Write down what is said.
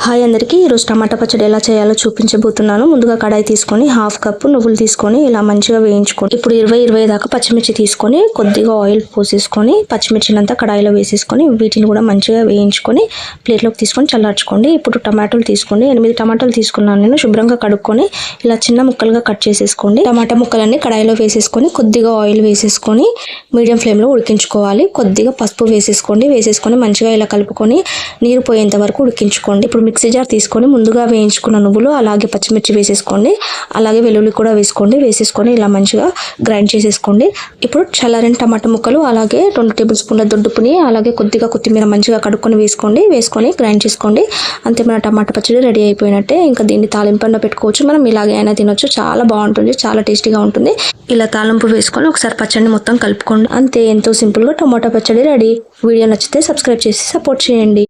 Hi అందరికీ ఈరోజు టమాటా పచ్చడి ఎలా చేయాలో చూపించబోతున్నాను. ముందుగా కడాయి తీసుకొని 1/2 కప్పు నువ్వులు తీసుకొని ఇలా మంచిగా వేయించుకోండి. ఇప్పుడు 20 దాకా పచ్చిమిర్చి తీసుకొని కొద్దిగా ఆయిల్ పోసేసుకొని పచ్చిమిర్చిని అంతా కడాయిలో వేసేసుకొని వీటిని కూడా మంచిగా వేయించుకొని ప్లేట్లోకి తీసుకొని చల్లార్చుకోండి. ఇప్పుడు టమాటాలు తీసుకోండి. 8 టమాటాలు తీసుకున్నాను నేను. శుభ్రంగా కడుక్కొని ఇలా చిన్న ముక్కలుగా కట్ చేసేసుకోండి. టమాటా ముక్కలన్నీ కడాయిలో వేసేసుకొని కొద్దిగా ఆయిల్ వేసేసుకొని మీడియం ఫ్లేమ్లో ఉడికించుకోవాలి. కొద్దిగా పసుపు వేసేసుకొని మంచిగా ఇలా కలుపుకొని నీరు పోయేంత వరకు ఉడికించుకోండి. ఇప్పుడు మిక్సీ జార్ తీసుకొని ముందుగా వేయించుకున్న నువ్వులు అలాగే పచ్చిమిర్చి వేసేసుకోండి. అలాగే వెల్లుల్లి కూడా వేసేసుకొని ఇలా మంచిగా గ్రైండ్ చేసేసుకోండి. ఇప్పుడు చల్లారిన టమాటా ముక్కలు అలాగే 2 టేబుల్ స్పూన్ల దొడ్డుపుని అలాగే కొద్దిగా కొత్తిమీర మంచిగా కడుక్కొని వేసుకొని గ్రైండ్ చేసుకోండి. అంతే మన టమాటా పచ్చడి రెడీ అయిపోయినట్టే. ఇంకా దీన్ని తాలింపంలో పెట్టుకోవచ్చు. మనం ఇలాగే అయినా తినొచ్చు. చాలా బాగుంటుంది, చాలా టేస్టీగా ఉంటుంది. ఇలా తాలింపు వేసుకొని ఒకసారి పచ్చడిని మొత్తం కలుపుకోండి. అంతే, ఎంతో సింపుల్గా టమాటా పచ్చడి రెడీ. వీడియో నచ్చితే సబ్స్క్రైబ్ చేసి సపోర్ట్ చేయండి.